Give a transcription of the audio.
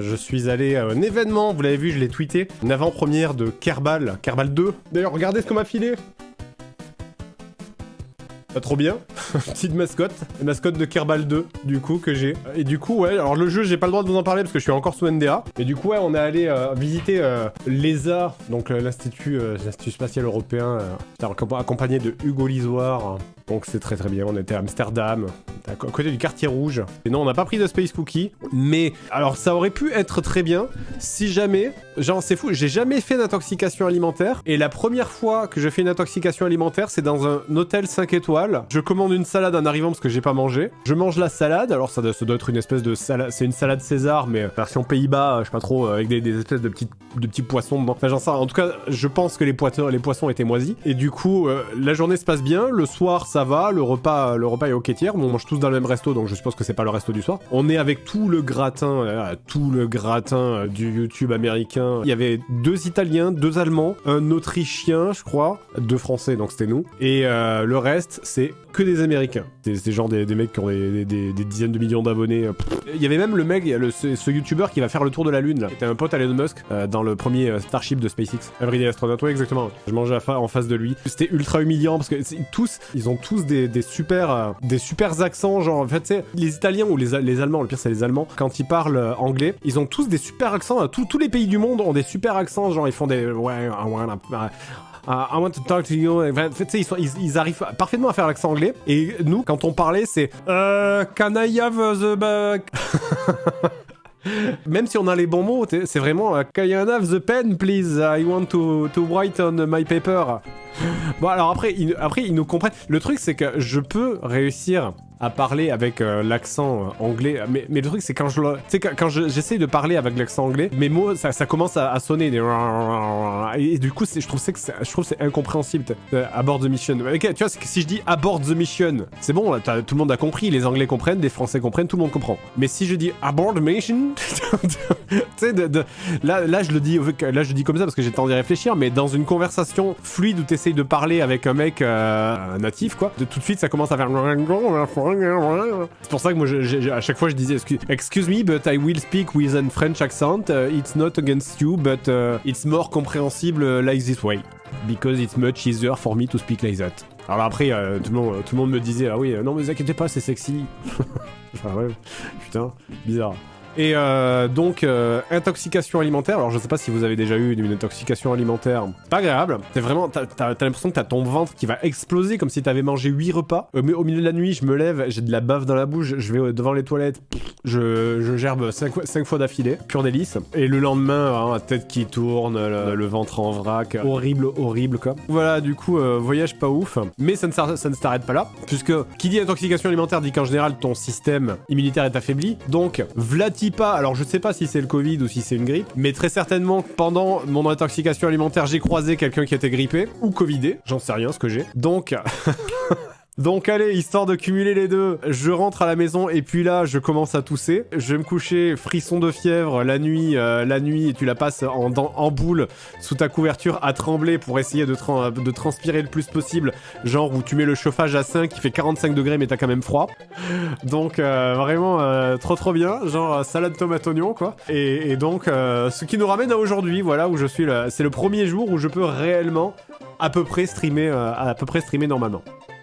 Je suis allé à un événement, vous l'avez vu, je l'ai tweeté, une avant-première de Kerbal 2. D'ailleurs, regardez ce qu'on m'a filé. Pas trop bien, petite mascotte, la mascotte de Kerbal 2, du coup, que j'ai. Et du coup, ouais, alors le jeu, j'ai pas le droit de vous en parler parce que je suis encore sous NDA. Et du coup, ouais, on est allé visiter l'ESA, donc l'Institut Spatial Européen, accompagné de Hugo Lisoire. Donc c'est très très bien, on était à Amsterdam, à côté du quartier rouge. Et non, on n'a pas pris de Space Cookie, mais alors ça aurait pu être très bien si jamais, genre c'est fou, j'ai jamais fait d'intoxication alimentaire, et la première fois que je fais une intoxication alimentaire, c'est dans un hôtel 5 étoiles. Je commande une salade en arrivant parce que j'ai pas mangé. Je mange la salade, alors ça doit être une espèce de salade, c'est une salade César, mais version Pays-Bas, je sais pas trop, avec des espèces de petits poissons dedans. Enfin j'en sais, en tout cas, je pense que les poissons étaient moisis, et du coup, la journée se passe bien, le soir ça va, le repas est ok tiers, on mange tous dans le même resto, donc je suppose que c'est pas le resto du soir. On est avec tout le gratin du YouTube américain. Il y avait 2 Italiens, 2 Allemands, un Autrichien, je crois, 2 Français, donc c'était nous, et le reste, c'est que des Américains. C'est genre des mecs qui ont des dizaines de millions d'abonnés. Il y avait même le mec, ce YouTuber qui va faire le tour de la Lune, là. C'était un pote à Elon Musk, dans le premier Starship de SpaceX. Everyday Astronaut, ouais, exactement. Je mangeais en face de lui. C'était ultra humiliant, parce que ils ont tous des super accents, genre, en fait, tu sais, les Italiens ou les Allemands, le pire c'est les Allemands, quand ils parlent anglais, ils ont tous des super accents. Tous les pays du monde ont des super accents, genre, ils font des... I want to talk to you. En fait, ils arrivent parfaitement à faire l'accent anglais. Et nous, quand on parlait, c'est can I have the back? Même si on a les bons mots, c'est vraiment can I have the pen, please? I want to write on my paper. Bon, alors après, ils nous comprennent. Le truc, c'est que je peux réussir à parler avec l'accent anglais, mais le truc c'est quand j'essaye de parler avec l'accent anglais, mes mots ça commence à sonner et du coup je trouve que c'est incompréhensible. Abort the mission. Okay, tu vois, c'est que si je dis abort the mission, c'est bon, là, tout le monde a compris, les Anglais comprennent, les Français comprennent, tout le monde comprend. Mais si je dis abort the mission, tu sais, là je le dis comme ça parce que j'ai le temps d'y réfléchir, mais dans une conversation fluide où t'essayes de parler avec un mec natif, quoi, tout de suite ça commence à faire. C'est pour ça que moi, à chaque fois, je disais excuse me, but I will speak with a French accent. It's not against you, but it's more comprehensible like this way. Because it's much easier for me to speak like that. Alors après, tout le monde me disait, ah oui, non mais vous inquiétez pas, c'est sexy. Enfin ouais, putain, bizarre. Et donc, intoxication alimentaire. Alors, je sais pas si vous avez déjà eu une intoxication alimentaire. Pas agréable. C'est vraiment, t'as l'impression que t'as ton ventre qui va exploser comme si t'avais mangé 8 repas. Au milieu de la nuit, je me lève, j'ai de la bave dans la bouche, je vais devant les toilettes, je gerbe 5 fois d'affilée. Pure délice. Et le lendemain, la tête qui tourne, le ventre en vrac. Horrible, quoi. Voilà, du coup, voyage pas ouf. Mais ça ne s'arrête pas là. Puisque, qui dit intoxication alimentaire dit qu'en général, ton système immunitaire est affaibli. Donc, pas, alors je sais pas si c'est le Covid ou si c'est une grippe, mais très certainement pendant mon intoxication alimentaire j'ai croisé quelqu'un qui était grippé ou covidé, j'en sais rien ce que j'ai. Donc allez, histoire de cumuler les deux, je rentre à la maison et puis là je commence à tousser, je vais me coucher, frisson de fièvre, la nuit tu la passes en boule sous ta couverture à trembler pour essayer de transpirer le plus possible, genre où tu mets le chauffage à 5 qui fait 45 degrés mais t'as quand même froid. Donc vraiment trop bien, genre salade tomate oignon quoi. Et donc ce qui nous ramène à aujourd'hui, voilà où je suis là, c'est le premier jour où je peux réellement à peu près streamer normalement.